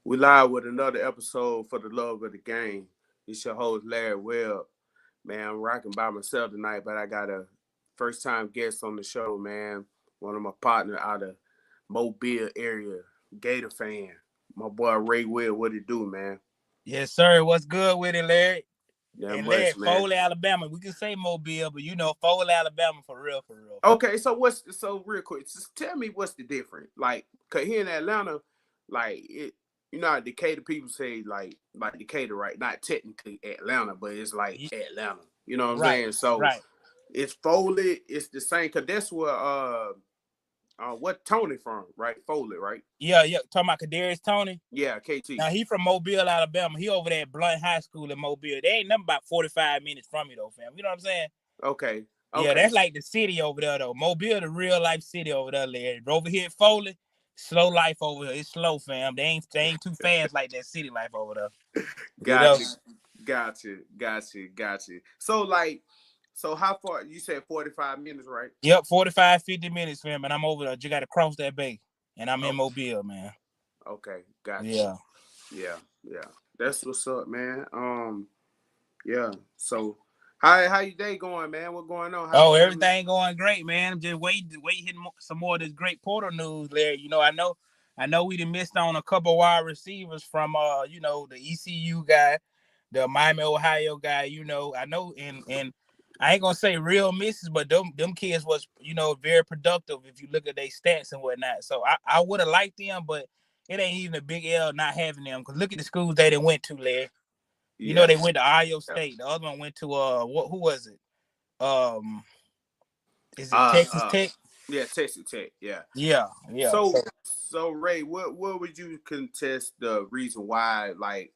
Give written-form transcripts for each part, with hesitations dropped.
We live with another episode for the love of the game. It's your host, Larry Webb. Man, I'm rocking by myself tonight, but I got a first-time guest on the show, man. One of my partners out of Mobile area, Gator fan. My boy, Ray Will. What it do, man? Yes, sir. What's good with it, Larry? That And Larry, much, man. Foley, Alabama. We can say Mobile, but Foley, Alabama for real, for real. Okay, so real quick, just tell me what's the difference. Like, cause here in Atlanta, like it, how Decatur people say like Decatur, right? Not technically Atlanta, but it's like Atlanta. You know what I'm saying? So right. it's Foley, it's the same, cause that's where what Tony from, right? Foley, right? Yeah. Talking about Kadarius Toney? Yeah, KT. Now he from Mobile, Alabama. He over there at Blunt High School in Mobile. They ain't nothing about 45 minutes from me though, fam. You know what I'm saying? Okay. Yeah, that's like the city over there though. Mobile, the real life city over there, Larry. Over here at Foley, slow life over here. It's slow, fam. They ain't too fast like that city life over there. Gotcha. So how far? You said 45 minutes, right? Yep, 45, 50 minutes, fam. And I'm over there. You got to cross that bay. And I'm in Mobile, man. Okay, gotcha. Yeah. That's what's up, man. Yeah. So, how your day going, man? What going on? Everything going great, man. I'm just waiting hitting some more of this great portal news, Larry. I know we done missed on a couple wide receivers from the ECU guy, the Miami, Ohio guy. I know, and I ain't gonna say real misses, but them kids was very productive if you look at their stats and whatnot. So I would have liked them, but it ain't even a big L not having them. Cause look at the schools they went to, Larry. They went to Iowa State. The other one went to who was it? Is it Texas Tech? Yeah, Texas Tech. Yeah. So Ray, what would you contest the reason why, like,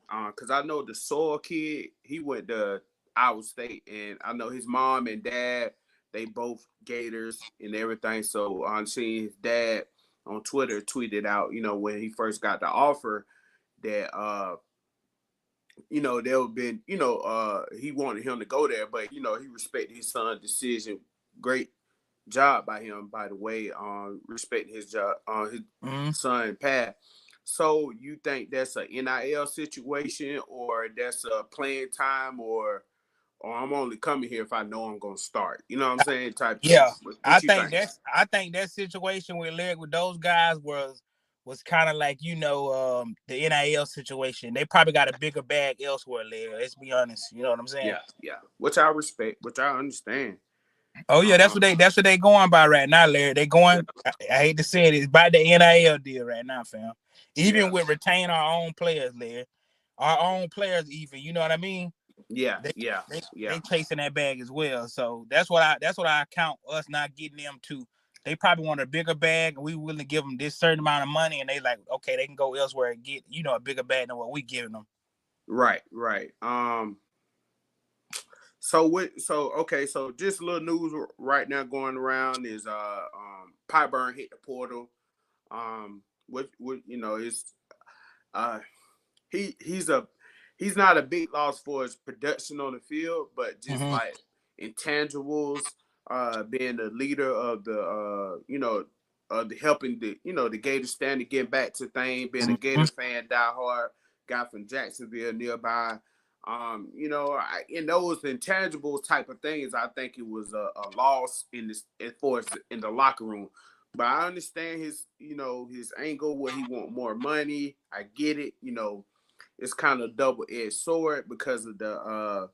because I know the Soil kid, he went to Iowa State, and I know his mom and dad, they both Gators and everything. So I'm seeing his dad on Twitter tweeted out, when he first got the offer that there would been, he wanted him to go there, but he respected his son's decision. Great job by him, by the way, respecting his job, his son path. So you think that's an NIL situation, or that's a playing time, or I'm only coming here if I know I'm gonna start? You know what I'm saying? Type. Yeah, I think that situation with those guys was kind of like the NIL situation. They probably got a bigger bag elsewhere, Larry. Let's be honest. You know what I'm saying? Yeah. Which I respect, which I understand. Oh yeah, that's what they going by right now, Larry. They going. I hate to say it's by the NIL deal right now, fam. Even with retain our own players, Larry. Our own players, even. You know what I mean? They chasing that bag as well. So that's what I count us not getting them to. They probably want a bigger bag, and we willing to give them this certain amount of money, and they like, okay, they can go elsewhere and get a bigger bag than what we giving them. Right. So just a little news right now going around is Pyburn hit the portal. He's not a big loss for his production on the field, but just like intangibles, being the leader of the the helping the Gator standard, getting back to things, being a Gator fan, diehard guy from Jacksonville nearby. In those intangibles type of things, I think it was a loss in the locker room. But I understand his angle where he want more money. I get it. It's kind of double-edged sword because of the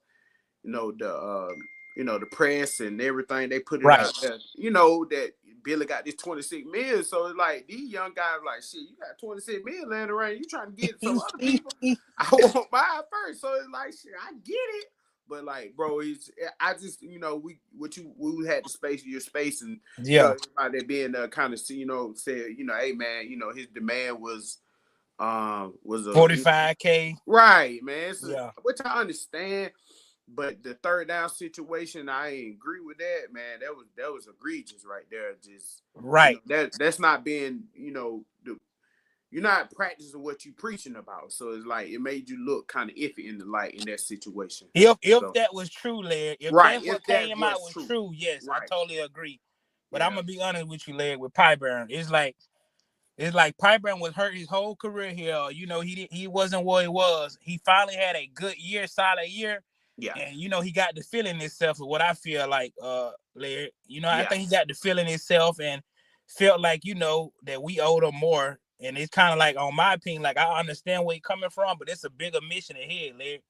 the press and everything they put it out there. That Billy got this 26 million, so it's like these young guys like, shit, you got 26 million laying around, you trying to get some other people. I won't buy it first, so it's like, shit, I get it, but like, bro, I just we had the space, your space, and everybody being kind of said, hey man, his demand was a 45K, right, man. Which I understand. But the third down situation, I ain't agree with that, man. That was egregious right there. Just right. That's not being, you're not practicing what you're preaching about. So it's like it made you look kind of iffy in that situation. If that was true, Larry, if what came out was true, yes, I totally agree. But I'm gonna be honest with you, Larry, with Pyburn, it's like It's like Piper was hurt his whole career here. You know, he wasn't what he was. He finally had a good year, solid year. Yeah. And you know, he got the feeling himself of what I feel like, Larry. You know, I Yeah. think he got the feeling himself and felt like, you know, that we owed him more. And it's kind of like, on my opinion, like I understand where he's coming from, but it's a bigger mission ahead, Larry.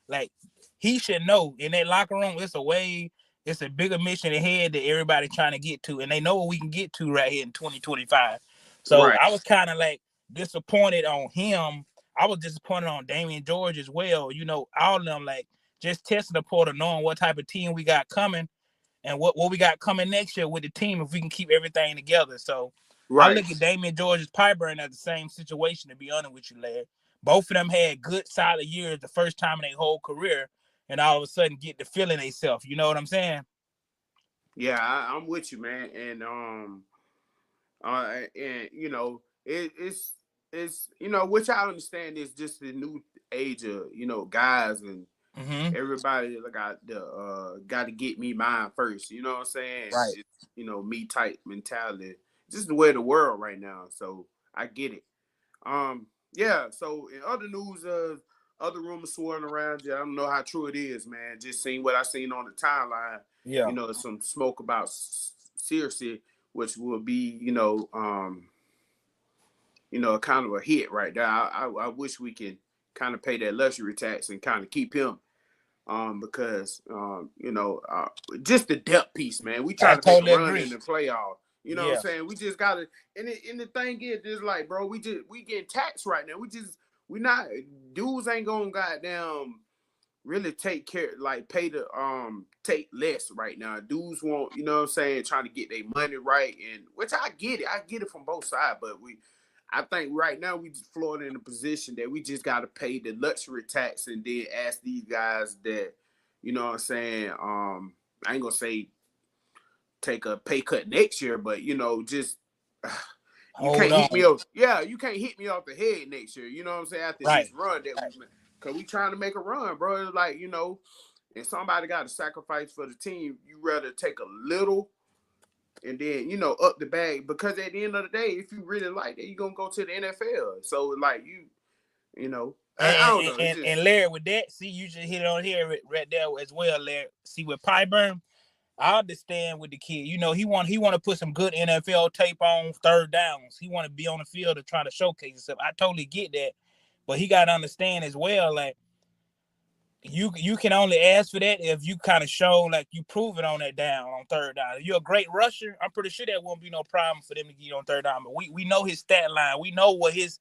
Like he should know in that locker room, it's a bigger mission ahead that everybody trying to get to, and they know what we can get to right here in 2025. So Right. I was kind of like disappointed on him. I was disappointed on Damian George as well. You know, all of them like just testing the portal, knowing what type of team we got coming and what we got coming next year with the team if we can keep everything together. So I Right. look at Damian George's Pyburn as the same situation, to be honest with you, Larry. Both of them had good, solid years the first time in their whole career, and all of a sudden get the feeling themselves. You know what I'm saying? Yeah, I'm with you, man. And you know, it's you know, which I understand is just the new age of, you know, guys and everybody got to get me mine first. You know what I'm saying? Right. It's, you know, me type mentality. Just the way of the world right now. So I get it. Yeah. So in other news, other rumors swirling around. Yeah, I don't know how true it is, man. Just seeing what I seen on the timeline. Yeah. You know, some smoke about Cersei, which will be, kind of a hit right there. I wish we could kind of pay that luxury tax and kind of keep him, because just the depth piece, man. We try I to make a totally run agree. in the playoff. You know what I'm Yeah. saying? We just gotta, and the thing is, just like, bro, we getting taxed right now. We not dudes ain't gonna goddamn really take care, like pay the take less right now. Dudes want, you know what I'm saying, trying to get their money right, and which I get it from both sides, but I think right now we just Florida in a position that we just got to pay the luxury tax and then ask these guys that, you know what I'm saying, I ain't gonna say take a pay cut next year, but you know, just you Hold can't on. hit me off. Yeah, you can't hit me off the head next year. You know what I'm saying? After Right. this run that Right. cause we trying to make a run, bro. It's like, you know, and somebody got to sacrifice for the team. You rather take a little and then, you know, up the bag, because at the end of the day, if you really like it, you're gonna go to the NFL. So like you know, I don't know. It's just, And Larry, with that, see, you just hit it on here right there as well, Larry. See, with Pyburn, I understand with the kid. You know, he want to put some good NFL tape on third downs. He want to be on the field to try to showcase himself. I totally get that, but he got to understand as well, like you can only ask for that if you kind of show like you prove it on that down on third down. If you're a great rusher, I'm pretty sure that won't be no problem for them to get on third down. But we know his stat line. We know what his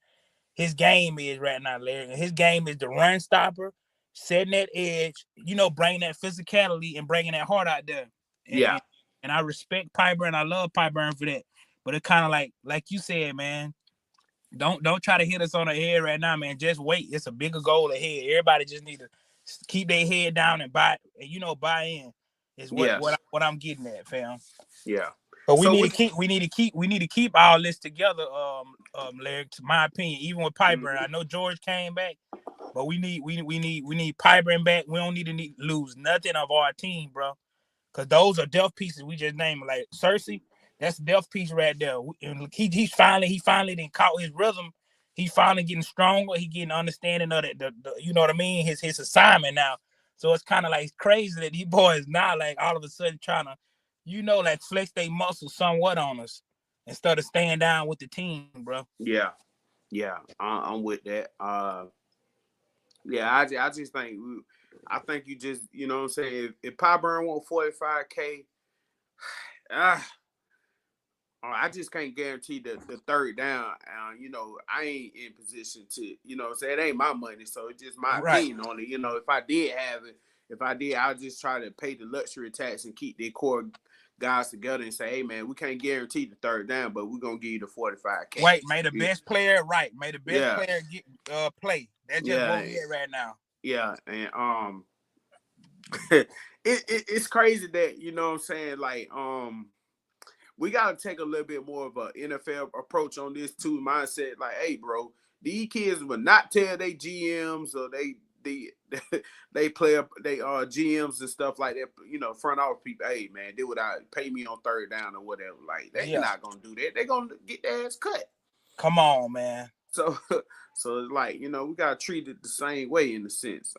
game is right now, Larry. And his game is the run stopper, setting that edge, you know, bringing that physicality and bringing that heart out there. And yeah. and, and I respect Piper and I love Piper for that. But it kind of like you said, man, don't try to hit us on the head right now, man. Just wait. It's a bigger goal ahead. Everybody just need to keep their head down and buy in. Is Yeah. what I'm getting at, fam. Yeah. But we So need what? to keep all this together, Larry. To my opinion, even with Piper, Mm-hmm. I know George came back, but we need Piper back. We don't need to lose nothing of our team, bro. Cause those are depth pieces we just named. Like Cersei, that's a depth piece right there. He finally then caught his rhythm. He finally getting stronger. He getting understanding of the you know what I mean, his assignment now. So it's kind of like crazy that these boys now like all of a sudden trying to, you know, like flex their muscles somewhat on us instead of staying down with the team, bro. Yeah. Yeah. I'm with that. Yeah. I just think I think you just, you know what I'm saying. If Pyburn want 45K, I just can't guarantee the third down. You know, I ain't in position to, you know, say it ain't my money, so it's just my Right. opinion on it. You know, if I did have it, I'll just try to pay the luxury tax and keep their core guys together and say, hey man, we can't guarantee the third down, but we're gonna give you the 45K. Wait, may the Yeah. best player May the best Yeah. player get play. That's just Yeah. what we at right now. Yeah. And it's crazy that, you know what I'm saying, like we got to take a little bit more of an NFL approach on this too. Mindset, like, hey, bro, these kids will not tell they GMs or they play they GMs and stuff like that. You know, front office people, hey man, they would pay me on third down or whatever. Like they're not gonna do that. They're gonna get their ass cut. Come on, man. So so it's like, you know, we gotta treat it the same way in a sense.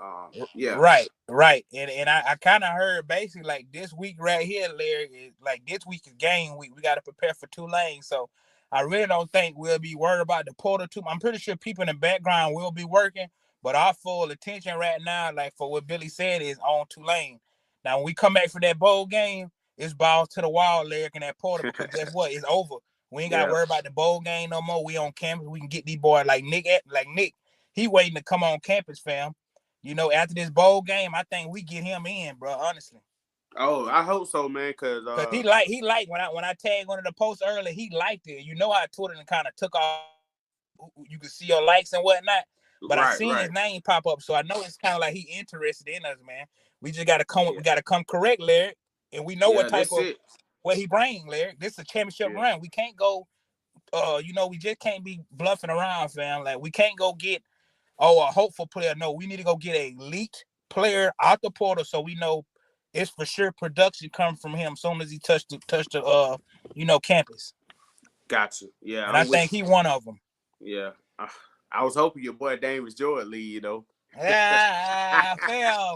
Yeah. Right. And I kind of heard basically like this week right here, Larry, is like this week is game week. We got to prepare for Tulane. So I really don't think we'll be worried about the portal too. I'm pretty sure people in the background will be working, but our full attention right now, like for what Billy said, is on Tulane. Now when we come back for that bowl game, it's balls to the wall, Larry, in that portal, because guess what? It's over. We ain't got to worry about the bowl game no more. We on campus. We can get these boys like Nick. He waiting to come on campus, fam. You know, after this bowl game, I think we get him in, bro. Honestly. Oh, I hope so, man. Cause he liked when I tagged one of the posts earlier, he liked it. You know how Twitter kind of took off. You could see your likes and whatnot. But I seen his name pop up, so I know it's kind of like he interested in us, man. We just gotta come. We gotta come correct, Larry, and we know what type of what he bring, Larry. This is a championship run. We can't go. You know, we just can't be bluffing around, fam. Like we can't go get a hopeful player. No, we need to go get a elite player out the portal so we know it's for sure production come from him as soon as he touched the campus. Gotcha. Yeah. And I think he one of them. Yeah. I was hoping your boy Davis Jordan lead, you know. Fam,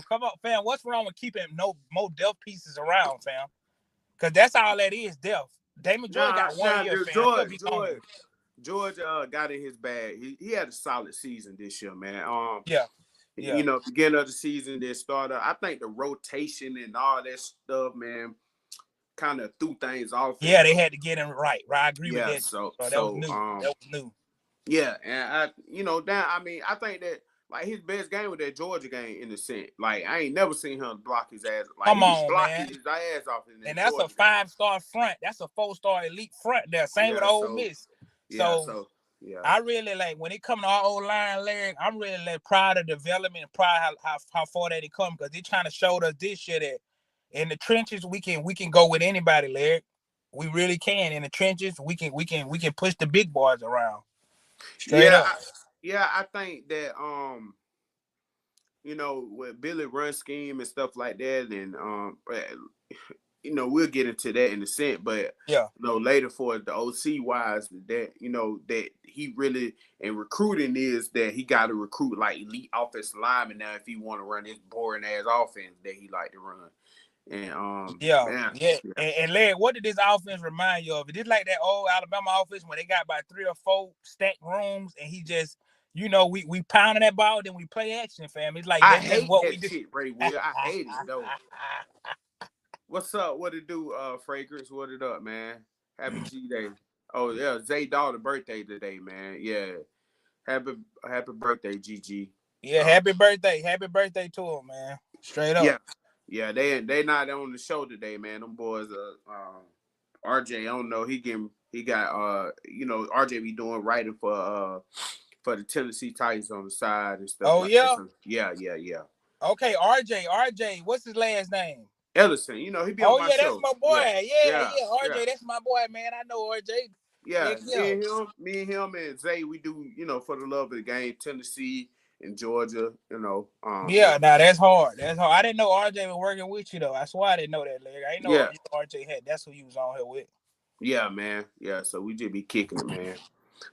come on, fam. What's wrong with keeping more depth pieces around, fam? Because that's all that is, depth. Damon Jordan got 1 year, fam. George got in his bag. He had a solid season this year, man. Yeah. You know, beginning of the season, they started. I think the rotation and all that stuff, man, kind of threw things off. Yeah, they had to get him right. I agree with that. So that was new. That was new. Yeah, and I think that like his best game was that Georgia game in the sense. Like I ain't never seen him block his ass. Like Come on, man. His ass off in and that's Georgia a 5-star front. That's a 4-star elite front there. Same with Ole Miss. Yeah. I really like when it comes to our old line, Larry. I'm really proud of development and proud how far that it come because they trying to show us this year that in the trenches we can go with anybody, Larry. We really can in the trenches. We can push the big boys around. Straight up. I think that you know, with Billy run scheme and stuff like that, and you know, we'll get into that in a sense, but you know, later for the OC wise, that you know that he really and recruiting is that he got to recruit like elite offensive linemen now if he want to run his boring ass offense that he like to run. And And Larry, what did this offense remind you of? Is it like that old Alabama offense when they got about 3 or 4 stacked rooms and he just, you know, we pounding that ball, then we play action, fam. It's like I hate what we do. Shit, Ray Will. I hate it though. What's up? What it do, Fragrance? What it up, man? Happy G Day. Oh yeah, Zay daughter's birthday today, man. Yeah. Happy birthday, GG. Yeah, happy birthday. Happy birthday to him, man. Straight up. Yeah, they not on the show today, man. Them boys RJ, I don't know. He got you know, RJ be doing writing for the Tennessee Titans on the side and stuff. Oh like yeah? That. Yeah. Okay, RJ, what's his last name? Ellison, you know, he be on my show. Oh, yeah, that's my boy. Yeah. RJ, that's my boy, man. I know RJ. Yeah, me and him and Zay, we do, you know, for the love of the game, Tennessee and Georgia, you know. Now that's hard. I didn't know RJ was working with you though. That's why I didn't know that, Larry. I didn't know RJ had. That's who he was on here with. Yeah, man. Yeah, so we just be kicking it, man.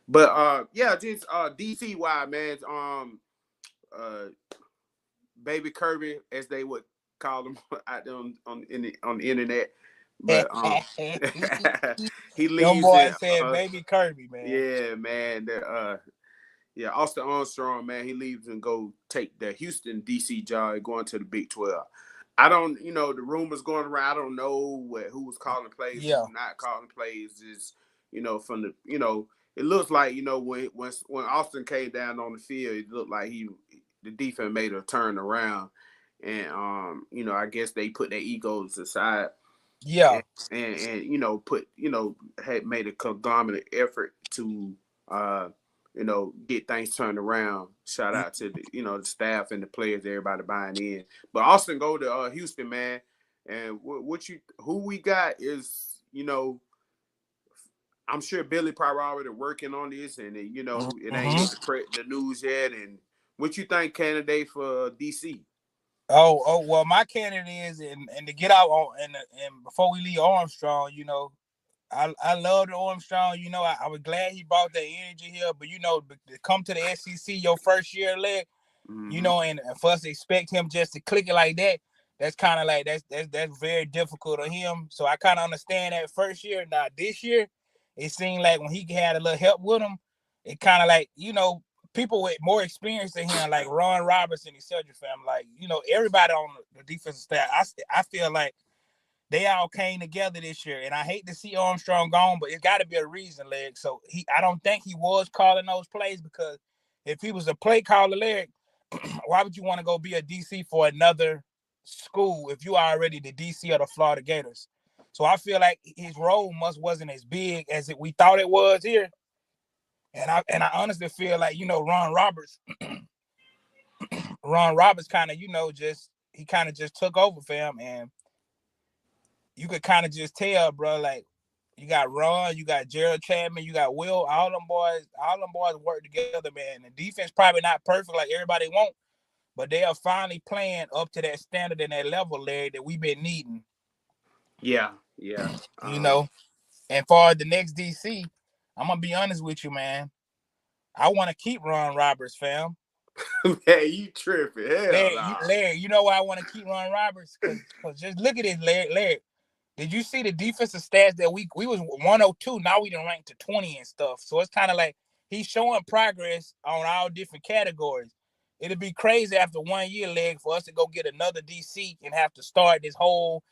But just DC wide, man. Baby Kirby, as they would call him out there on the internet. But he leaves. Young boy said Baby Kirby, man. Yeah, man. Austin Armstrong, man, he leaves and go take the Houston DC job going to the Big 12. I don't, you know, the rumors going around. I don't know who was calling plays, who's not calling plays. Is, you know, from the, you know, it looks like, you know, when Austin came down on the field, it looked like the defense made a turn around, and you know, I guess they put their egos aside. Yeah, and you know, had made a conglomerate effort to you know, get things turned around. Shout out to the, you know, the staff and the players, everybody buying in. But Austin go to Houston, man. And who we got is, you know, I'm sure Billy probably already working on this, and you know, it ain't the news yet. And what you think, candidate for DC? Oh, well, my candidate is, and to get out on, and before we leave Armstrong, you know, I loved Armstrong. You know, I was glad he brought that energy here. But you know, to come to the SEC your first year, leg, you know, and for us to expect him just to click it like that, that's kind of like that's very difficult on him. So I kind of understand that first year. Now this year, it seemed like when he had a little help with him, it kind of like, you know, people with more experience than him, like Ron Roberts and the Cedric family, like, you know, everybody on the defensive staff. I feel like they all came together this year, and I hate to see Armstrong gone, but it's got to be a reason, Leg. So I don't think he was calling those plays, because if he was a play caller, Leg, why would you want to go be a DC for another school if you are already the DC of the Florida Gators? So I feel like his role wasn't as big as we thought it was here. And I honestly feel like, you know, Ron Roberts kind of, you know, he kind of just took over for him, and you could kind of just tell, bro, like, you got Ron, you got Gerald Chapman, you got Will, all them boys work together, man. The defense probably not perfect like everybody want, but they are finally playing up to that standard and that level, Larry, that we've been needing. Yeah. You know, and for the next DC, I'm gonna be honest with you, man. I want to keep Ron Roberts, fam. Man, you tripping. Hell nah. Larry, you know why I want to keep Ron Roberts? Because just look at it, Larry. Did you see the defensive stats that we was 102? Now we done ranked to 20 and stuff. So it's kind of like he's showing progress on all different categories. It'd be crazy after 1 year, Leg, for us to go get another DC and have to start this whole,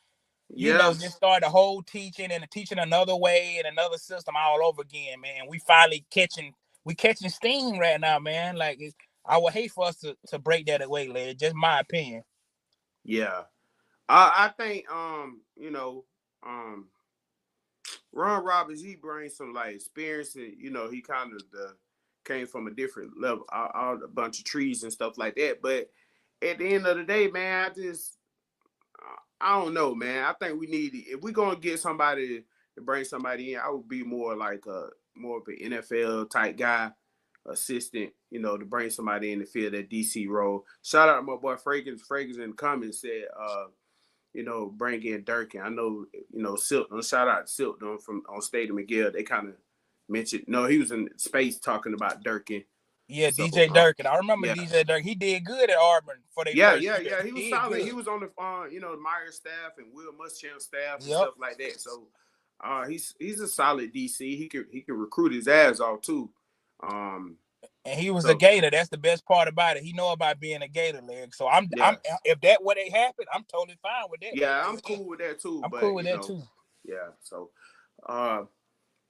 you know, just start the whole teaching and teaching another way and another system all over again, man. We finally catching steam right now, man. Like, I would hate for us to break that away, Leg. Just my opinion. Yeah. I think you know, Ron Roberts, he brings some like experience, and you know, he kind of came from a different level, all a bunch of trees and stuff like that. But at the end of the day, man, I don't know, man. I think we need, if we're gonna get somebody to bring somebody in, I would be more like more of an NFL type guy, assistant, you know, to bring somebody in to fill that DC role. Shout out to my boy Fragrance in the comments said, you know, bring in Durkin. I know, you know, Silton. Shout out to Silton from on State of McGill. They kind of mentioned. No, he was in space talking about Durkin. Yeah, so, DJ Durkin. I remember DJ Durkin. He did good at Auburn for their first year. Yeah. He was solid. Good. He was on the you know, Myers staff and Will Muschamp staff and stuff like that. So he's a solid DC. He can recruit his ass off too. And he was a Gator. That's the best part about it. He know about being a Gator, Leg. So I'm if that what they happen, I'm totally fine with that. Yeah, I'm cool with that too. I'm cool with that too. Yeah. So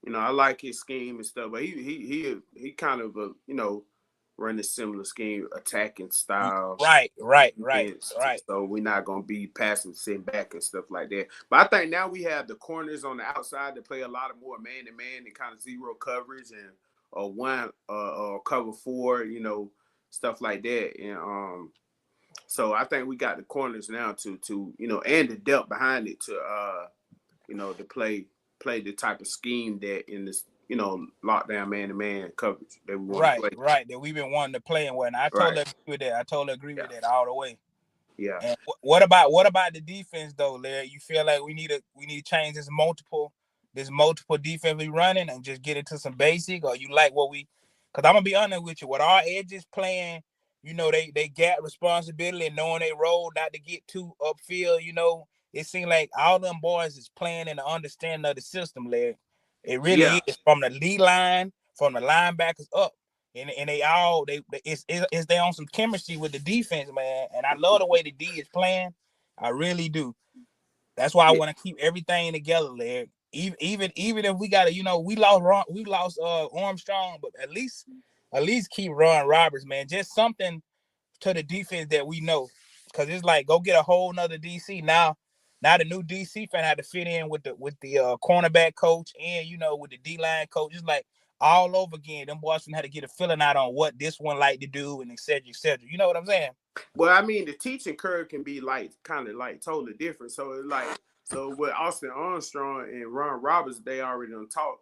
you know, I like his scheme and stuff, but he kind of you know, run a similar scheme, attacking style. Right. So we're not gonna be passing, sitting back and stuff like that. But I think now we have the corners on the outside to play a lot of more man to man and kind of zero coverage and one cover four, you know, stuff like that. And so I think we got the corners now to you know, and the depth behind it to you know, to play the type of scheme that in this, you know, lockdown man-to-man coverage that we want to play. Right, that we've been wanting to play and whatnot. I totally agree with that. I totally agree with that all the way. Yeah. And what about the defense though, Larry? You feel like we need to change this multiple defense we running and just get into some basic, or you like what we? Because I'm gonna be honest with you, with our edges playing, you know, they got responsibility and knowing they role, not to get too upfield. You know, it seems like all them boys is playing in the understanding of the system, Larry. It really is, from the lead line, from the linebackers up. And it's they on some chemistry with the defense, man. And I love the way the D is playing. I really do. That's why I want to keep everything together, Larry. Even if we got to, you know, we lost Armstrong, but at least keep Ron Roberts, man. Just something to the defense that we know, because it's like, go get a whole nother DC now. Now the new DC fan had to fit in with the cornerback coach and, you know, with the D line coach. It's like all over again. Them boys had to get a feeling out on what this one like to do and et cetera, et cetera. You know what I'm saying? Well, I mean, the teaching curve can be like kind of like totally different. So it's like, so with Austin Armstrong and Ron Roberts, they already done talk.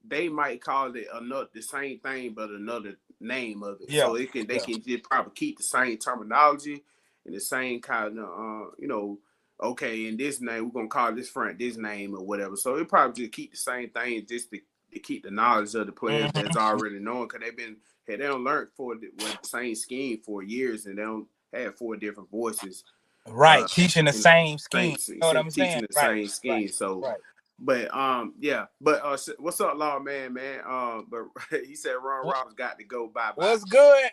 They might call it the same thing, but another name of it. Yeah. So they can just probably keep the same terminology and the same kind of you know, okay, in this name, we're gonna call this front this name or whatever. So it probably just keep the same thing just to keep the knowledge of the players that's already known, because they don't learn the same scheme for years, and they don't have 4 different voices. Right, teaching the same scheme. You know what I'm teaching saying? the same scheme. Right, so, right. but yeah. But what's up, Law Man? But he said Ron Roberts got to go. Bye bye. What's good?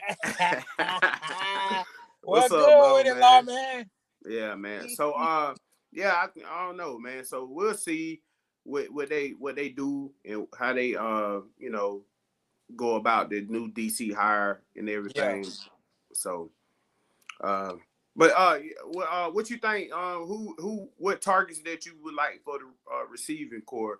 What's up, good with it, Law Man? Yeah, man. So yeah, I don't know, man. So we'll see what they do and how they you know, go about the new DC hire and everything. Yeah. So but what you think? What targets that you would like for the receiving core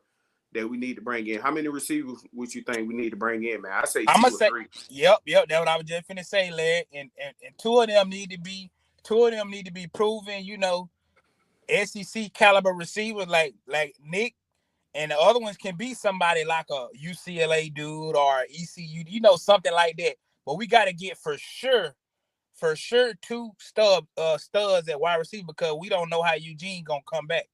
that we need to bring in? How many receivers would you think we need to bring in, man? I say 2 or 3. Yep. That's what I was just finna say, Larry. And 2 of them need to be proven. You know, SEC caliber receivers like Nick, and the other ones can be somebody like a UCLA dude or ECU. You know, something like that. But we got to get for sure 2 studs at wide receiver, because we don't know how Eugene gonna come back.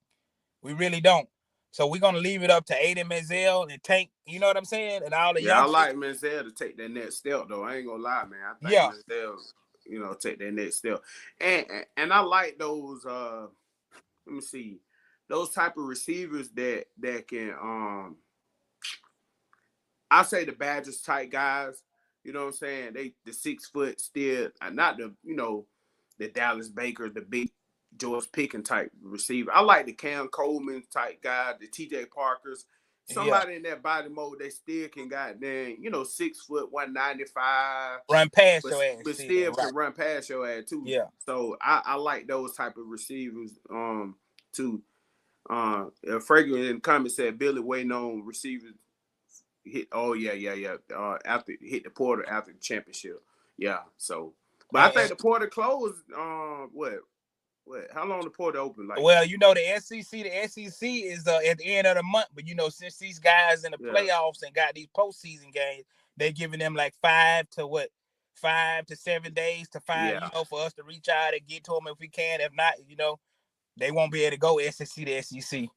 We really don't. So we're gonna leave it up to Aiden Menzel and Tank. You know what I'm saying? And all the youngsters. I like Menzel to take that next step, though. I ain't gonna lie, man. I think Menzel, you know, take that next step. And I like those. Let me see, those type of receivers that can. I say the Badgers type guys. You know what I'm saying? The 6 foot still, not the, you know, the Dallas Baker, the big George Pickens type receiver. I like the Cam Coleman type guy, the TJ Parkers. Somebody in that body mode that still can goddamn, you know, 6 foot, 195. Run past your ass. But still can run past your ass too. Yeah. So I like those type of receivers too. Fragrant in the comments said Billy waiting on receivers. After hit the portal after the championship. Yeah. So, but I think the portal closed. What? How long the portal open? Like, well, you know, the SEC is at the end of the month. But you know, since these guys in the playoffs and got these postseason games, they're giving them like 5 to 7 days to find. You know, for us to reach out and get to them if we can. If not, you know, they won't be able to go SEC to SEC.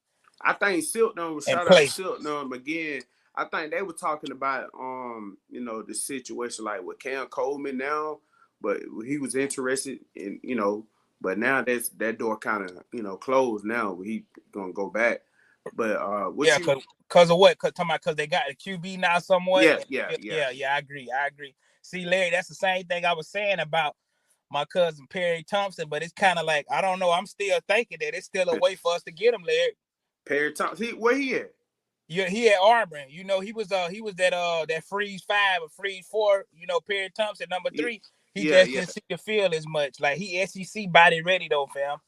I think Silton was shout out Silton again. I think they were talking about you know, the situation like with Cam Coleman now, but he was interested in, you know, but now that door kind of, you know, closed now. He gonna go back. But because of what? Because they got the QB now somewhat. Yeah. I agree. See, Larry, that's the same thing I was saying about my cousin Perry Thompson, but it's kind of like, I don't know. I'm still thinking that it's still a way for us to get him, Larry. Perry Thompson, where he at? Yeah, he at Auburn. You know, he was that freeze 5 or freeze 4. You know, Perry Thompson, number 3. He just didn't see the field as much. Like, he SEC body ready though, fam.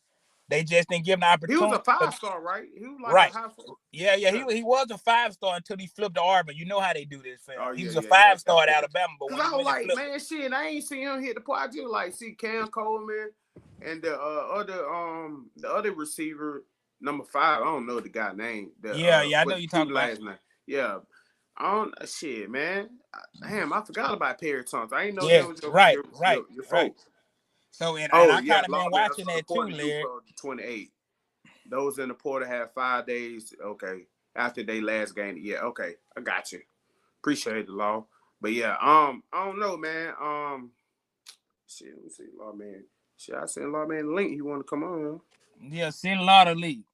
They just didn't give him the opportunity. He was a 5-star, right? He was like a high star. Yeah. He was a 5-star until he flipped to Auburn. You know how they do this, fam. He was a 5-star at Alabama, but when I was like, man, shit, I ain't seen him hit the point. I just like see Cam Coleman and the other receiver, number 5. I don't know the guy name. I know you talking about. Yeah. Shit, man. Damn, I forgot about Perry Thompson. I ain't know that was your folks. So, and I kind of been watching that too, Larry. 28. Those in the portal have 5 days. Okay, after they last game. Yeah, okay, I got you. Appreciate the law, but yeah, I don't know, man. Shit, let me see, law man. Shit, I sent law man the link. He want to come on? Yeah, send a lot of league.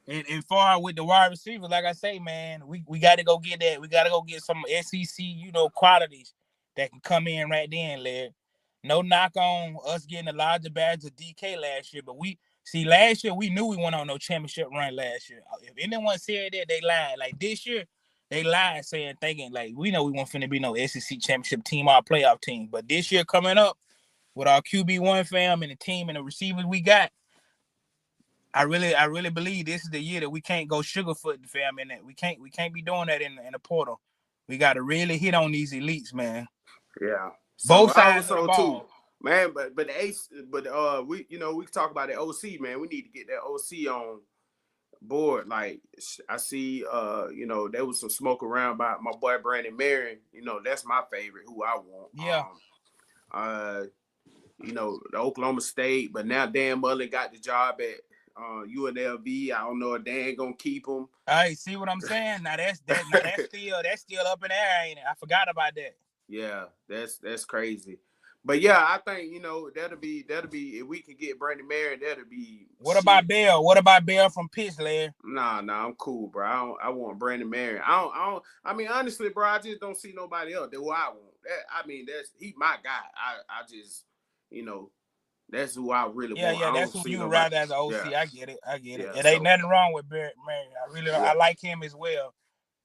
And far with the wide receivers, like I say, man, we got to go get that. We got to go get some SEC, you know, qualities that can come in right then, Larry. No knock on us getting a larger badge of DK last year, but last year we knew we went on no championship run last year. If anyone said that, they lied. Like this year, they lied thinking like we know we won't finna be no SEC championship team or playoff team. But this year coming up with our QB1 fam and the team and the receivers we got, I really believe this is the year that we can't go sugarfooting, fam, in that we can't be doing that in the portal. We got to really hit on these elites, man. Yeah. So both sides of the ball. Too. Man, but the ace, we talk about the OC, man. We need to get that OC on board. Like I see, you know, there was some smoke around about my boy Brandon Marion. You know, that's my favorite, who I want. Yeah. the Oklahoma State, but now Dan Mullen got the job at UNLV. I don't know if Dan gonna keep him. Hey, see what I'm saying? Now that's still up in the air, ain't it? I forgot about that. Yeah, that's crazy. But yeah, I think that'll be if we can get Brandon Marion, that'll be. What about Bell? What about Bell from Pitts, Larry? Nah, I'm cool, bro. I want Brandon Marion. I mean, honestly, bro, I just don't see nobody else. That's what I want. He my guy. I just, that's who I really want. Yeah, that's who you would rather as an OC. Yeah. I get it. It ain't nothing wrong with Marion. I like him as well.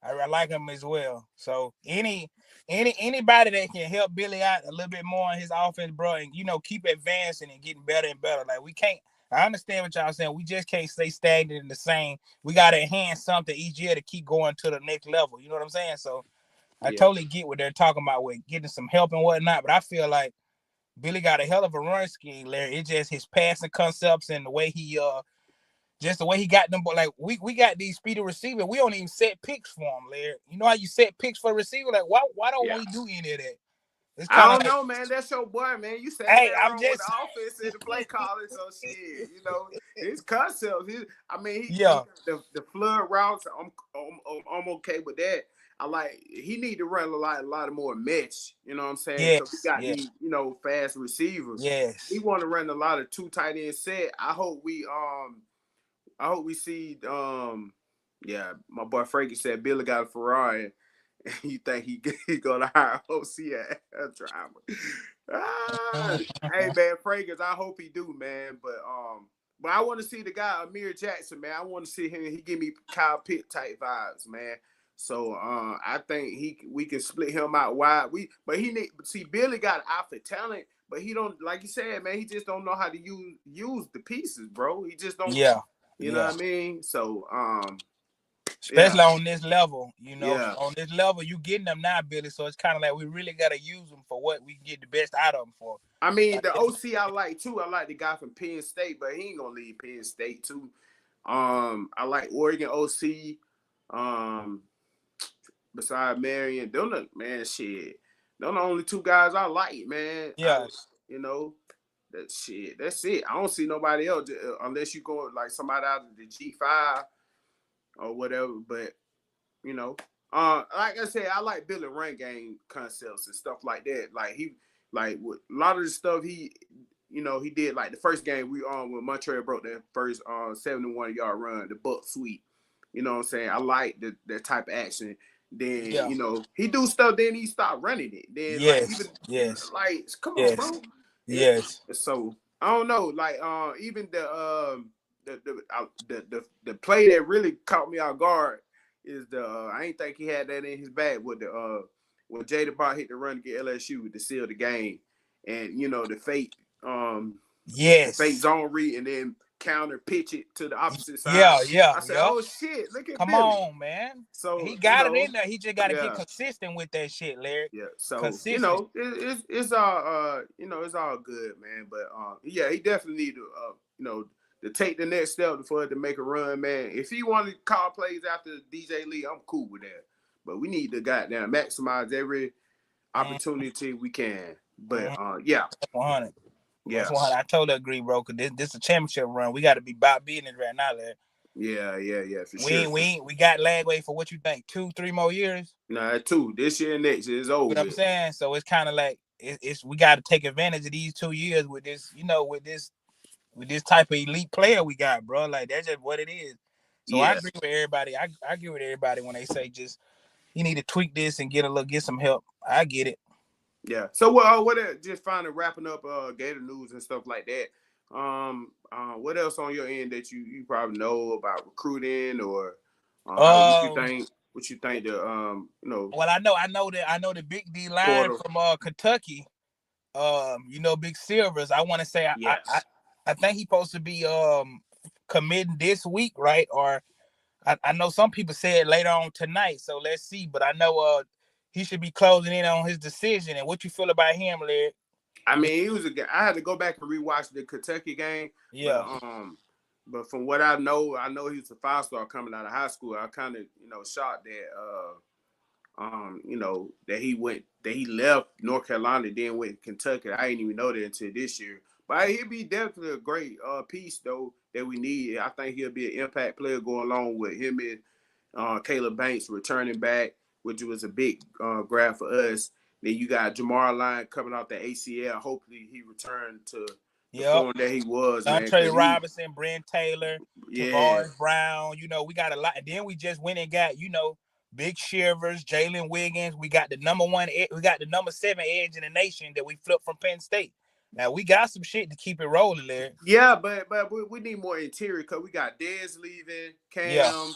I like him as well. So anybody that can help Billy out a little bit more in his offense, bro, and keep advancing and getting better and better. Like we can't. I understand what y'all saying. We just can't stay stagnant in the same. We got to enhance something each year to keep going to the next level. You know what I'm saying? So I totally get what they're talking about with getting some help and whatnot. But I feel like Billy got a hell of a run scheme, Larry. It's just his passing concepts and the way he just the way he got them. But like we got these speedy receivers. We don't even set picks for them, Larry. You know how you set picks for a receiver? Like why don't we do any of that? I don't know, man. That's your boy, man. You said I'm just with the offense and the play calling, so shit. His concepts. The flood routes. I'm okay with that. He need to run a lot more mesh. You know what I'm saying? Yes, so we got these, fast receivers. Yes. He want to run a lot of 2 tight end set. I hope we see. My boy Frankie said Billy got a Ferrari. You think he gonna hire OC at driver? Hey man, Frankers, I hope he do, man. But I want to see the guy Amir Jackson, man. I want to see him. He give me Kyle Pitt type vibes, man. So I think we can split him out wide. Billy got eye for talent, but he don't, like you said, man. He just don't know how to use the pieces, bro. He just don't. Yeah. You know what I mean? So especially on this level, on this level, you getting them now, Billy. So it's kind of like we really got to use them for what we can get the best out of them for. I mean, the OC I like too. I like the guy from Penn State, but he ain't gonna leave Penn State too. I like Oregon OC. Besides Marion, they're the only 2 guys I like, man. Yes. That's it. I don't see nobody else unless you go like somebody out of the G5 or whatever. But like I said, I like Billy run game concepts and stuff like that. Like with a lot of the stuff he did, like the first game we when Montreal broke that first 71-yard run, the buck sweep. You know what I'm saying? I like that type of action. Then he do stuff, then he start running it. Then come on, bro. Yes. So I don't know, like even the play that really caught me off guard is I ain't think he had that in his bag with the when Jada Bott hit the run to get LSU to seal the game, and the fake fake zone read and then counter pitch it to the opposite side. Yeah. I said, oh shit, look at Come Billy. on, man. So he got it in there. He just got to get consistent with that shit, Larry. Yeah. So it's all it's all good, man. But he definitely need to take the next step for it to make a run, man. If he wanted to call plays after DJ Lee, I'm cool with that. But we need to goddamn maximize every opportunity we can. But 100. Yeah, that's 100. I totally agree, bro. Cause this is a championship run. We got to be about business right now, Larry. Yeah. For sure. We got Lagway for what you think? 2-3 more years? Nah, 2. This year and next year is over. You know what I'm saying? So it's kind of like we got to take advantage of these 2 years with this, with this type of elite player we got, bro. Like that's just what it is. So I agree with everybody. I agree with everybody when they say just you need to tweak this and get some help. I get it. Yeah. So what just finally wrapping up Gator news and stuff like that. What else on your end that you probably know about recruiting or what you think the Well, I know the big D line from Kentucky. Big Silvers. I want to say I think he's supposed to be committing this week, right? Or I know some people said later on tonight. So let's see. But I know he should be closing in on his decision. And what you feel about him, Larry? I mean, he was a guy. I had to go back and rewatch the Kentucky game. Yeah. But from what I know he was a 5-star coming out of high school. I kind of, shocked that that he left North Carolina, then went to Kentucky. I didn't even know that until this year. But he'll be definitely a great piece though that we need. I think he'll be an impact player going along with him and Caleb Banks returning back, which was a big grab for us. Then you got Jamar Lyon coming off the ACL. Hopefully he returned to the form that he was, man. Trey Robinson, Brent Taylor, yeah, Tavares Brown. We got a lot. And then we just went and got, Big Shivers, Jalen Wiggins. We got the number 7 edge in the nation that we flipped from Penn State. Now we got some shit to keep it rolling there. Yeah, but we need more interior because we got Dez leaving, Cam. Yeah.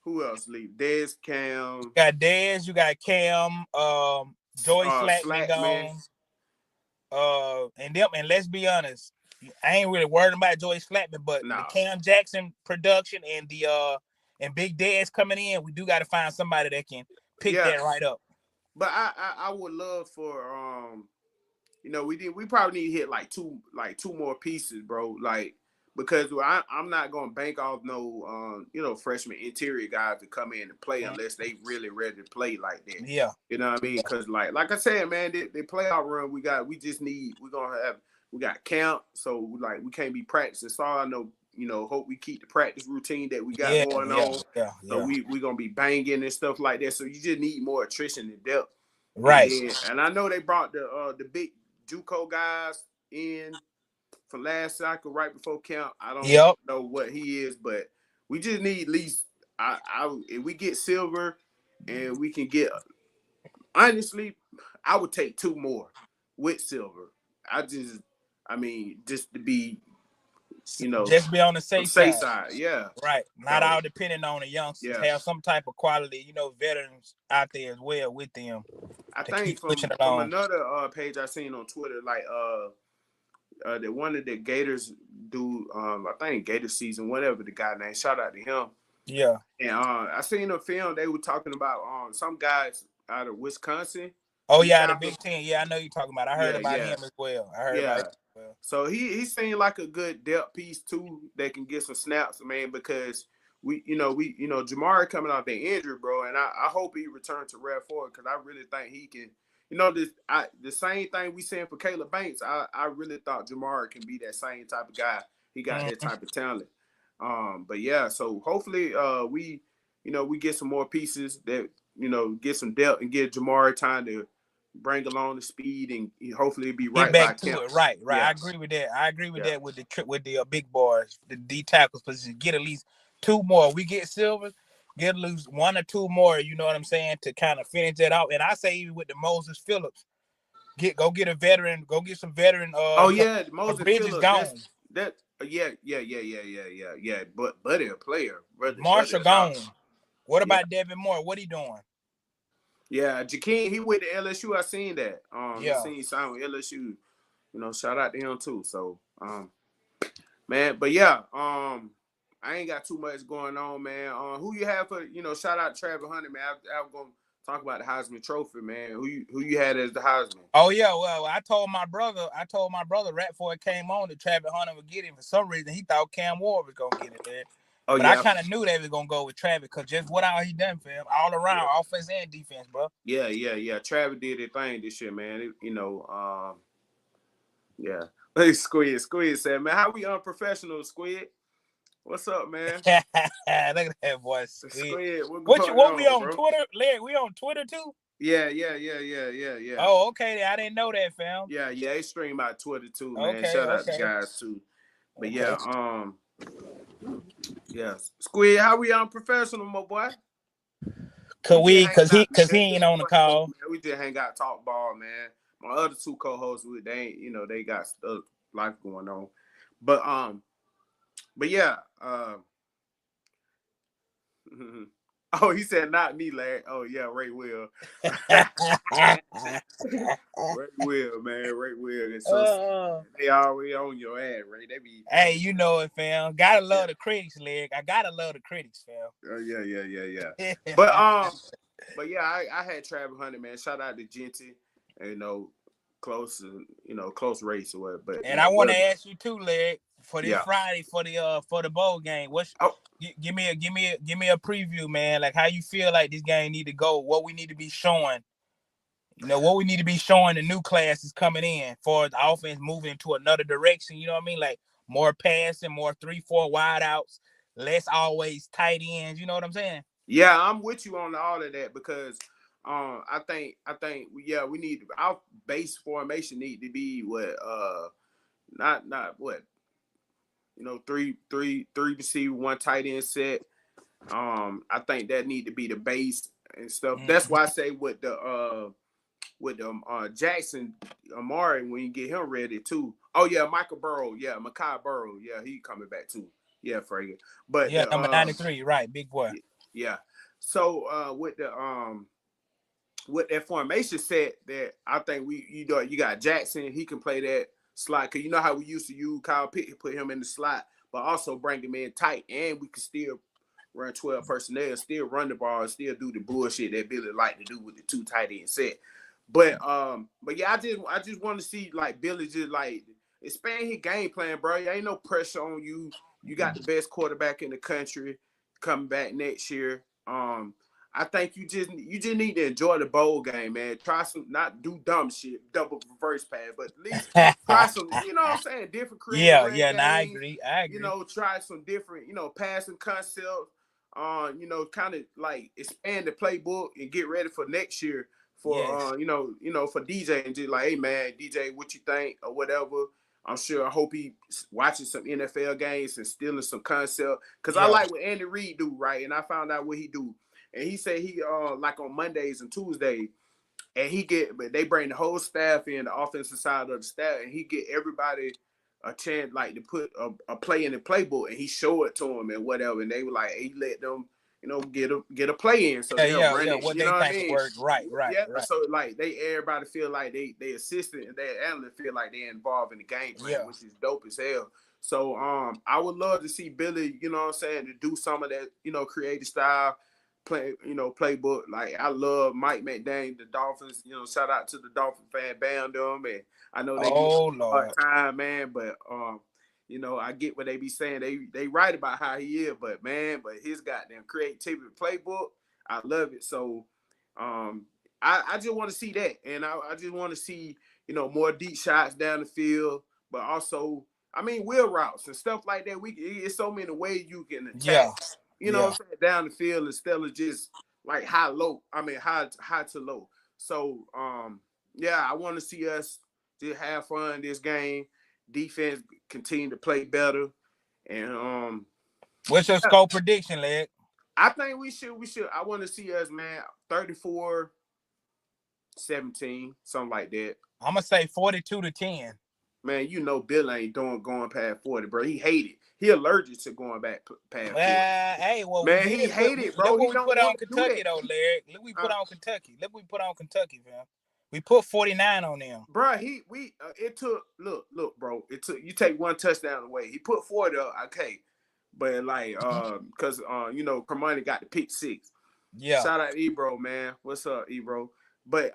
Who else leave? Dez, Cam. You got Dez, you got Cam, Joey Slackman gone. And let's be honest, I ain't really worried about Joey Slackman, but the Cam Jackson production and the and Big Dez coming in, we do got to find somebody that can pick that right up. But I would love for we probably need to hit like two more pieces, bro. Like, because I'm not gonna bank off no freshman interior guys to come in and play unless they really ready to play like that. Yeah, you know what I mean? Because like I said, man, the playoff run we got camp, so like we can't be practicing. So I know hope we keep the practice routine that we got going on. Yeah. So we gonna be banging and stuff like that. So you just need more attrition and depth, right? And I know they brought the big JUCO guys in for last cycle right before camp. I don't know what he is, but we just need at least if we get Silver and we can get, honestly, I would take 2 more with Silver. Just to be just be on the safe side. Yeah, right. Not all depending on the youngsters. Yeah. Have some type of quality, veterans out there as well with them. I think from another page I seen on Twitter, like that one of the Gators do, I think Gator season, whatever the guy name. Shout out to him. Yeah. And I seen a film they were talking about some guys out of Wisconsin. Oh yeah, the Big Ten. Yeah, I know you're talking about. I heard about him as well. So he seemed like a good depth piece too that can get some snaps, man, because we Jamari coming off the injury, bro, and I hope he returns to Red Ford because I really think he can. The same thing we saying for Caleb Banks. I really thought Jamari can be that same type of guy. He got that type of talent. But yeah, so hopefully we get some more pieces that get some depth and get Jamari time to bring along the speed and hopefully be right back to it. Right. Yeah. I agree with that. I agree with that with the big boys, the D tackles position. Get at least 2 more. We get Silver. Get at least 1 or 2 more, you know what I'm saying, to kind of finish that out. And I say even with the Moses Phillips, go get a veteran, go get some veteran. Moses Bridges Phillips gone. Yeah. But Buddy a player. Marshall gone. What about Devin Moore? What he doing? Yeah, Jakeem, he went to LSU. I seen that. He seen he signed with LSU. Shout out to him too. So, man, but yeah, I ain't got too much going on, man. Who you have for, shout out to Travis Hunter, man. I'm going to talk about the Heisman Trophy, man. Who you had as the Heisman? Oh, yeah. Well, I told my brother right before it came on that Travis Hunter would get it. For some reason, he thought Cam Ward was going to get it, man. But I kind of knew they was going to go with Travis because just what all he done, fam. All around, offense and defense, bro. Yeah. Travis did his thing this year, man. Yeah. Hey, Squid said, man, how we unprofessional, Squid? What's up, man? Look at that boy, Squid. What we on, bro? Twitter? Larry, we on Twitter too? Yeah. Oh, okay. I didn't know that, fam. Yeah, they stream out Twitter too, man. Shout out to guys too. But yeah, Squid, how we unprofessional, my boy? Cause he ain't on the call. Man, we just hang out, talk ball, man. My other 2 co-hosts, they ain't, they got stuff, life going on. But yeah, oh, he said not me, Larry. Oh yeah, Ray Will. Ray Will, man. Ray Will. So they already on your ad, Ray. They be. Hey, you know it, fam. Gotta love the critics, Larry. I gotta love the critics, fam. Yeah. But yeah, I had Travis Hunter, man. Shout out to Genty. Close race or whatever. But I want to ask you too, Larry. for this Friday for the bowl game. Give me a preview, man. Like how you feel like this game need to go, what we need to be showing. You know, what we need to be showing the new classes coming in for the offense moving into another direction. You know what I mean? Like more passing, more 3-4 wide outs, less always tight ends. You know what I'm saying? Yeah, I'm with you on all of that because I think we need our base formation need to be what not what, you know, three receiver, one tight end set. I think that need to be the base and stuff. Mm-hmm. That's why I say with the Jackson Amari, when you get him ready too. Oh yeah, Michael Burrow, yeah, Mekhi Burrow, yeah, he coming back too. Yeah, Frager. But yeah, number 93, right, big boy. Yeah. So with that formation set, that I think you got Jackson, he can play that slot, because you know how we used to use Kyle Pitt, put him in the slot, but also bring him in tight, and we can still run 12 personnel, still run the ball, still do the bullshit that Billy like to do with the 2 tight end set. But yeah, I just want to see like Billy just like expand his game plan, bro. There ain't no pressure on you. You got the best quarterback in the country coming back next year. I think you just need to enjoy the bowl game, man. Try some, not do dumb shit, double reverse pass, but at least try some, you know what I'm saying, different creative games. I agree. You know, try some different, you know, passing concepts. You know, kind of like expand the playbook and get ready for next year for you know, for DJ, and just like, hey man, DJ, what you think or whatever. I hope he watching some NFL games and stealing some concept, because I like what Andy Reid do, right? And I found out what he do. And he said he like on Mondays and Tuesdays, and they bring the whole staff in, the offensive side of the staff, and he get everybody a chance like to put a play in the playbook, and he show it to them and whatever. And they were like, he let them, you know, get a play in. So they'll run it. What you they know think what I mean? Works. Right. So like everybody feel like they assistant, and their analysts feel like they're involved in the game plan, which is dope as hell. So I would love to see Billy, you know what I'm saying, to do some of that, you know, creative style playbook. Like I love Mike McDaniel, the Dolphins. You know, shout out to the Dolphin fan band them, and I know they give a hard time, man. But you know, I get what they be saying. They write about how he is, but his goddamn creativity playbook, I love it. So I just want to see that, and I just want to see, you know, more deep shots down the field, but also, I mean, wheel routes and stuff like that. It's so many ways you can attack. You know what I'm saying, down the field instead of just like high to low. So I want to see us just have fun this game. Defense continue to play better. And what's your score prediction, Leg? I think we should. I want to see us, man, 34-17, something like that. I'm gonna say 42-10. Man, you know Bill ain't going past 40, bro. He hate it. He allergic to going back past 40. Hey, well, man, he hate it, bro. Look what we put on Kentucky, though, Larry. Look what we put on Kentucky. Look what we put on Kentucky, man. We put 49 on them, bro. It took look, bro. It took, you take one touchdown away. He put 40 up, okay, but like because you know, Kermani got the pick 6. Yeah. Shout out Ebro, man. What's up, Ebro? But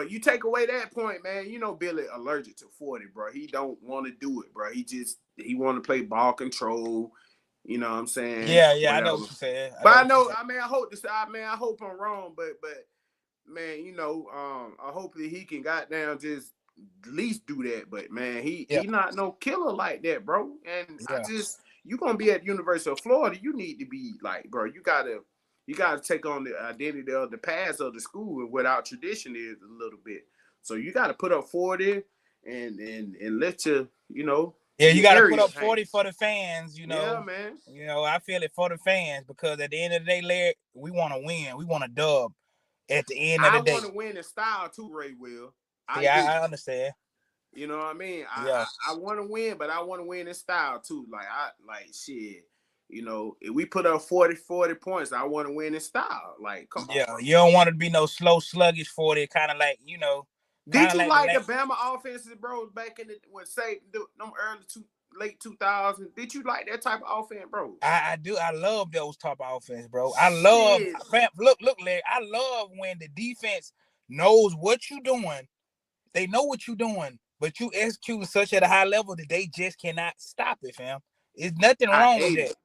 you take away that point, man. You know Billy allergic to 40, bro. He don't want to do it, bro. He want to play ball control. You know what I'm saying? Yeah, whatever. I know what you're saying. I hope I'm wrong, but man, you know, I hope that he can goddamn just at least do that. But man, he not no killer like that, bro. And you gonna be at the University of Florida, you need to be like, bro, you gotta take on the identity of the past of the school and what our tradition is a little bit. So you gotta put up 40 and let you know. Yeah, you gotta put up 40 for the fans, you know. Yeah, man. You know, I feel it for the fans, because at the end of the day, Larry, we want to win. We want to dub at the end of the day. I want to win in style too, Ray Will. I understand. You know what I mean? I want to win, but I want to win in style too. Like shit. You know, if we put up 40 points, I want to win in style. Like, come on. Yeah, you don't want to be no slow, sluggish 40, kind of like, you know. Did you like the Bama offenses, bro, back in them late 2000s? Did you like that type of offense, bro? I do. I love those type of offense, bro. I love, look, Larry, I love when the defense knows what you're doing. They know what you're doing, but you execute such at a high level that they just cannot stop it, fam. There's nothing I wrong with hate that. it.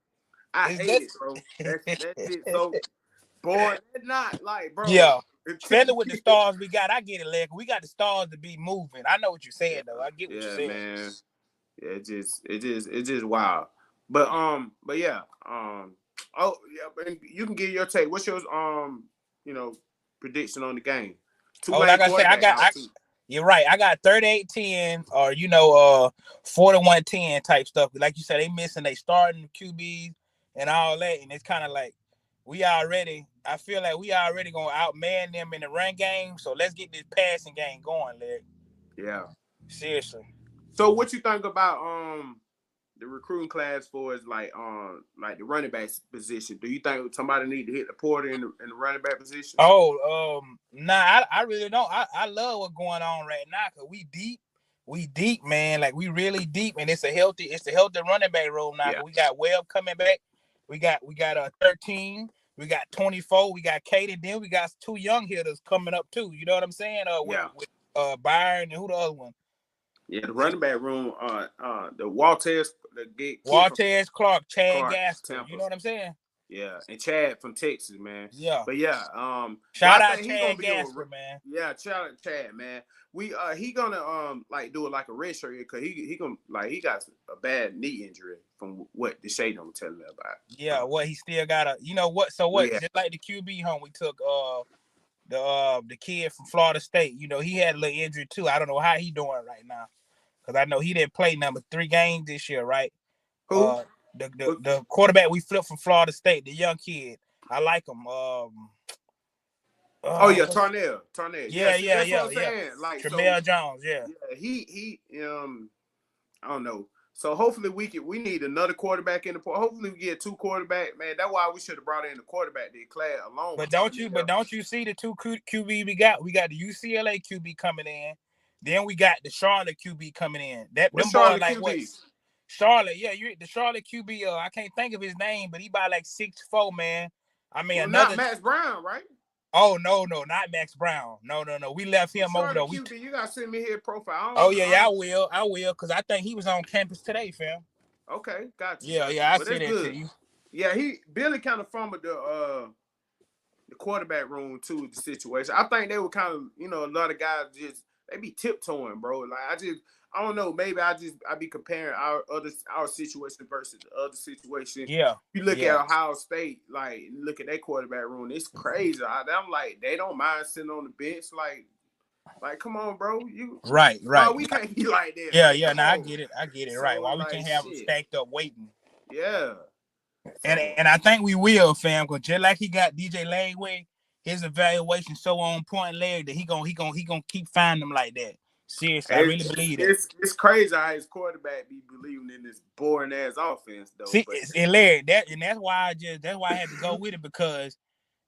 I hate it, bro. That's it. So, boy, it's not like, bro. Yeah. Especially with the stars we got, I get it, Leg. We got the stars to be moving. I know what you're saying, though. I get what you're saying. Man. Yeah, it's just wild. But yeah. Oh yeah, but you can give your take. What's your prediction on the game? Like I said, you're right. I got 38-10 or 41-10 type stuff. Like you said, they missing they starting QBs and all that, and it's kind of like I feel like we already gonna outman them in the run game. So let's get this passing game going, Leg. Yeah. Seriously. So what you think about the recruiting class for is like the running back position? Do you think somebody need to hit the portal in the running back position? Nah, I really don't. I love what's going on right now because we deep, man. Like we really deep, and it's a healthy running back room now. Yeah. We got Webb coming back. We got 13. We got 24. We got Katie. Then we got 2 young hitters coming up too. You know what I'm saying? With Byron and who the other one? Yeah, the running back room. The Waltez Clark, Chad Gasper. Tampa. You know what I'm saying? Yeah, and Chad from Texas, man. Yeah. But yeah, shout out Chad Gasper, man. Yeah, shout out Chad, man. He gonna do it like a red shirt because he gonna he got a bad knee injury from what the shade I'm telling me about. Yeah, he still got a just like the QB home we took the kid from Florida State. He had a little injury too. I don't know how he doing right now. Because I know he didn't play number 3 games this year, right? Who? The quarterback we flipped from Florida State, the young kid. I like him. Tarnell. Yeah. What I'm saying. Like Tremel Jones, yeah. He I don't know. So hopefully we need another quarterback in the portal. Hopefully we get 2 quarterbacks, man. That's why we should have brought in the quarterback the class alone. But don't you see the 2 QB we got? We got the UCLA QB coming in. Then we got the Charlotte QB coming in. What's Charlotte QB? What? Charlotte, yeah, the Charlotte QB. I can't think of his name, but he about like 6'4", man. I mean, not Max Brown, right? Oh no, not Max Brown. No. We left him over there. QB, you gotta send me his profile. I will, because I think he was on campus today, fam. Okay, got you. Yeah, I see that to you. Yeah, Billy kind of fumbled the quarterback room too. The situation. I think they were kind of a lot of guys just. They be tiptoeing, bro. Like I don't know. Maybe I be comparing our situation versus the other situation. Yeah. You look at Ohio State, like look at their quarterback room. It's crazy. I'm like, they don't mind sitting on the bench. Like, come on, bro. Right. We can't be like that. Yeah. Now I get it. So, right. Why we can't have them stacked up waiting? Yeah. And I think we will, fam. Because just like he got DJ Langway. His evaluation so on point, Larry, that he gonna keep finding them like that. Seriously, I really believe that. It's crazy how his quarterback be believing in this boring ass offense, though. See, and Larry, that's why I had to go with it, because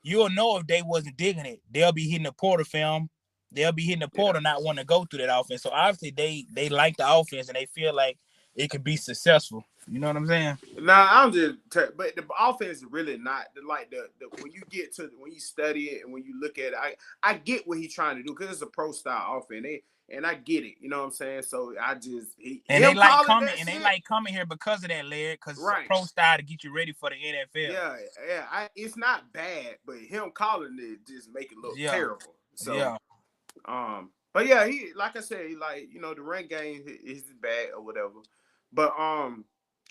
you'll know if they wasn't digging it, they'll be hitting the portal film. They'll be hitting the portal, not wanting to go through that offense. So obviously they like the offense and they feel like it could be successful. You know what I'm saying? Nah, but the offense is really not like the when you study it and when you look at it, I get what he's trying to do because it's a pro style offense. And I get it, you know what I'm saying? So I just they like coming here because of that, Larry, because it's a pro style to get you ready for the NFL. Yeah. It's not bad, but him calling it just make it look terrible. So but yeah, he like I said, the run game is bad or whatever. But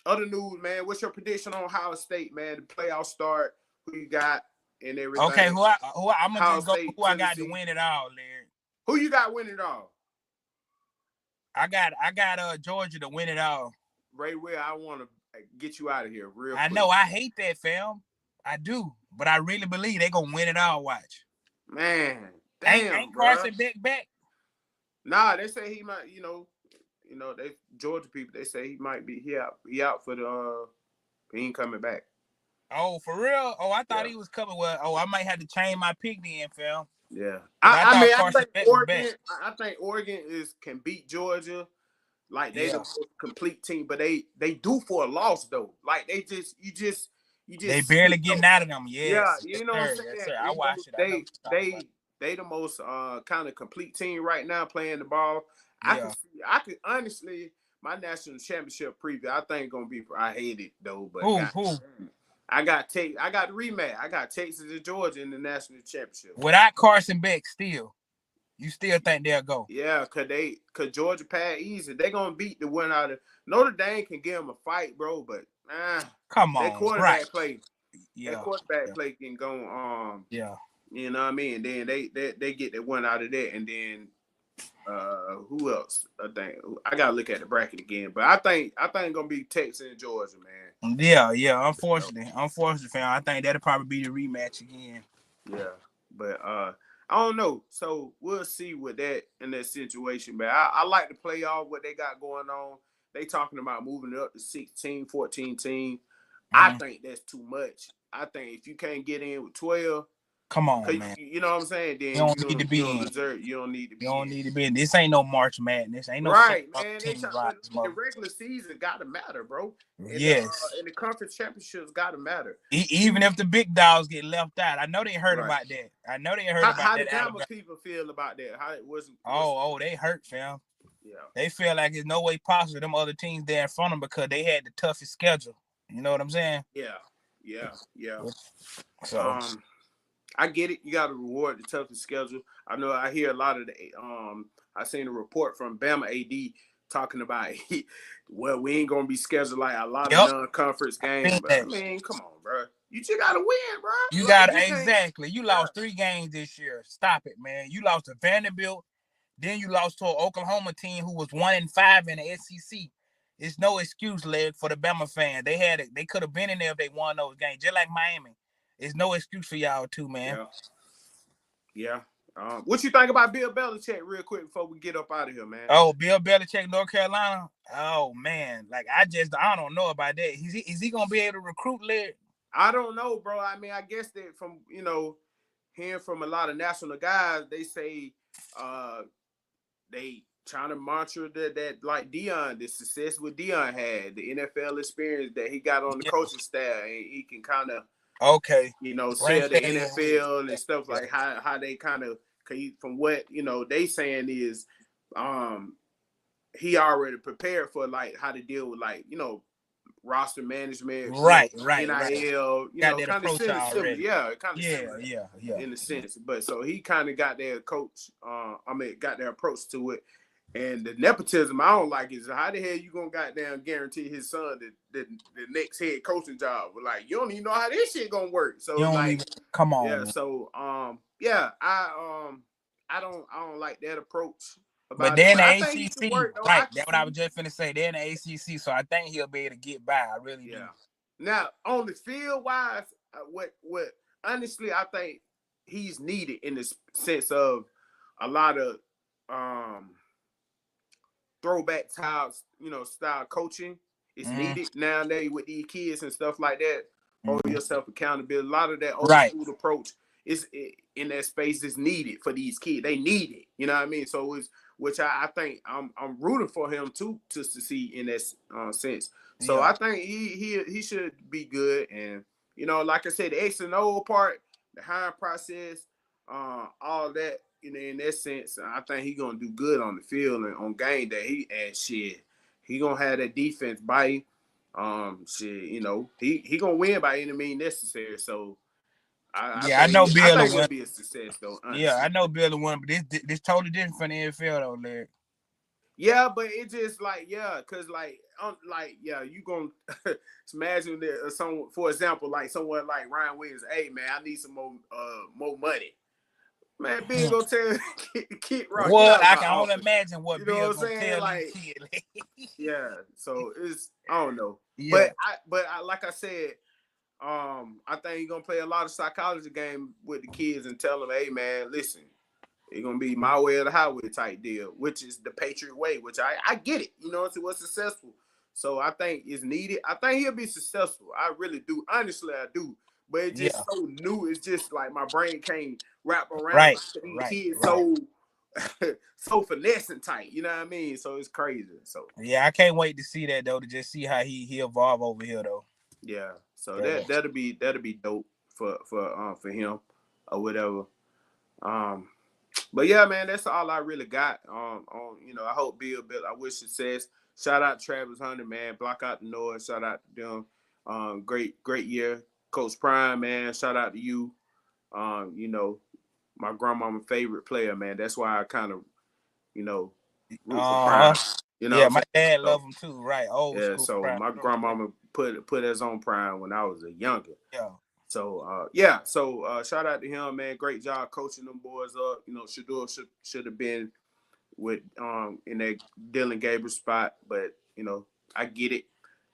other news, man. What's your prediction on Ohio State, man? The playoff start. Who you got and everything? Okay, I'm gonna just go. Who I got to win it all, Larry? Who you got winning it all? I got Georgia to win it all. Ray Will, I want to get you out of here real quick. I know I hate that, fam. I do, but I really believe they're gonna win it all. Watch, man. Damn, ain't Carson back? Nah, they say he might. They Georgia people. They say he might be he out for the. He ain't coming back. Oh, for real? Oh, I thought he was coming. Well, I might have to change my pick then, fam. Yeah, I think Oregon can beat Georgia. Like they the complete team, but they do for a loss though. Like they they barely getting out of them. Yes. Yeah, you know what I'm saying. Yes, sir. I watched it. they the most kind of complete team right now playing the ball. Yeah. I could honestly, my national championship preview, I think gonna be. I hate it though, but Who? I got the rematch. I got Texas and Georgia in the national championship. Without Carson Beck, still, you still think they'll go? Yeah, cause Georgia pad easy. They gonna beat the one out of Notre Dame. Can give them a fight, bro. But come on, that quarterback play. Yeah, that quarterback play can go. Yeah. You know what I mean? Then they get that one out of that, and then who else? I gotta look at the bracket again, but I think it's gonna be Texas and Georgia, man. Yeah. Unfortunately, fam, I think that'll probably be the rematch again. Yeah, but I don't know. So we'll see with that in that situation. But I like to play off what they got going on. They talking about moving it up to 16, 14 teams. I think that's too much. I think if you can't get in with 12, come on, man. You know what I'm saying? Then you don't need to be in. You don't need to be. You don't need to be in. This ain't no March Madness. Ain't no right, man. The regular season got to matter, bro. Yes. And the conference championships got to matter. Even if the big dogs get left out, I know they heard about that. I know they heard about how that. How the people feel about that? How it was? They hurt, fam. Yeah. They feel like there's no way possible them other teams there in front of them because they had the toughest schedule. You know what I'm saying? Yeah. So I get it. You got to reward the toughest schedule. I know. I hear a lot of the. I seen a report from Bama AD talking about, well, we ain't gonna be scheduled like a lot of non-conference games. But I mean, come on, bro. You just gotta win, bro. You gotta exactly. You lost 3 games this year. Stop it, man. You lost to Vanderbilt. Then you lost to an Oklahoma team who was 1-5 in the SEC. It's no excuse, leg, for the Bama fans. They had it. They could have been in there if they won those games, just like Miami. It's no excuse for y'all too, man. Yeah. What you think about Bill Belichick, real quick, before we get up out of here, man? Oh, Bill Belichick, North Carolina. Oh man, like I don't know about that. Is he gonna be able to recruit, leg? I don't know, bro. I mean, I guess that from hearing from a lot of national guys, they say they trying to mantra that like Deion, the success with Deion had, the NFL experience that he got on the coaching staff, and he can kind of sell the NFL and stuff like how they kind of, from what they saying is he already prepared for like how to deal with like roster management, right, NIL, kind of similar, yeah, in a sense. But so he kind of got their coach, got their approach to it. And the nepotism I don't like is how the hell you gonna goddamn guarantee his son the next head coaching job? Like, you don't even know how this shit gonna work. So come on. Yeah, so I don't like that approach. But then the ACC, right? That's what I was just finna say. They're in the ACC, so I think he'll be able to get by. I really do. Now, on the field wise, what honestly I think he's needed in the sense of a lot of throwback style coaching is needed nowadays with these kids and stuff like that. Hold yourself accountability. A lot of that old school approach is in that space is needed for these kids. They need it. You know what I mean? So it's which I think I'm rooting for him too, just to see in that sense. So I think he should be good. And like I said, the X and O part, the hiring process, all that. In that sense, I think he's gonna do good on the field and on game day. He gonna have that defense biting. He gonna win by any means necessary. So I know Bill will win. Be a success though. Honestly. Yeah, I know Bill will win, but this totally different from the NFL though, Larry. Yeah, but it's just like cause you gonna imagine that for example, like someone like Ryan Williams. Hey man, I need some more money. Man, Bill gonna tell Kid Rock. Well, I can only imagine what Bill gonna tell like, yeah, so it's I don't know. Yeah. But I like I said, I think he's gonna play a lot of psychology game with the kids and tell them, hey man, listen, it's gonna be my way or the highway type deal, which is the Patriot way, which I get it. It was successful. So I think it's needed. I think he'll be successful. I really do. Honestly, I do. But it's just so new. It's just like my brain can't wrap around these kids so finesse and tight. You know what I mean? So it's crazy. So yeah, I can't wait to see that though, to just see how he evolve over here though. Yeah. So that'll be dope for him or whatever. But yeah, man, that's all I really got. On I hope Bill. I wish success. Shout out Travis Hunter, man. Block out the noise. Shout out to them. Great year, Coach Prime, man. Shout out to you. My grandmama favorite player, man. That's why I kind of, root for Prime. My dad loved him too, right? Old school. So Prime. my grandmama put us on Prime when I was a younger. Yeah. So shout out to him, man. Great job coaching them boys up. Shador should have been with in that Dylan Gabriel spot, but I get it.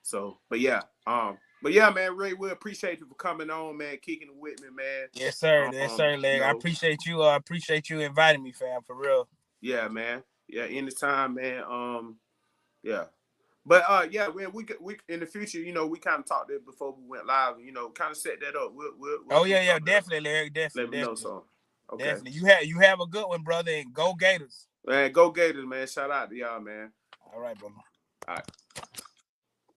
So, but yeah, man, Ray, we appreciate you for coming on, man, kicking it with me, man. Yes, sir. Yes, sir, Leg. I appreciate you. I appreciate you inviting me, fam, for real. Yeah, man. Yeah, anytime, man. Yeah. But we in the future, we kind of talked it before we went live, kind of set that up. We'll definitely, Larry, definitely. Let me know something. Okay. Definitely. You have a good one, brother, and go Gators. Man, go Gators, man. Shout out to y'all, man. All right, brother. All right.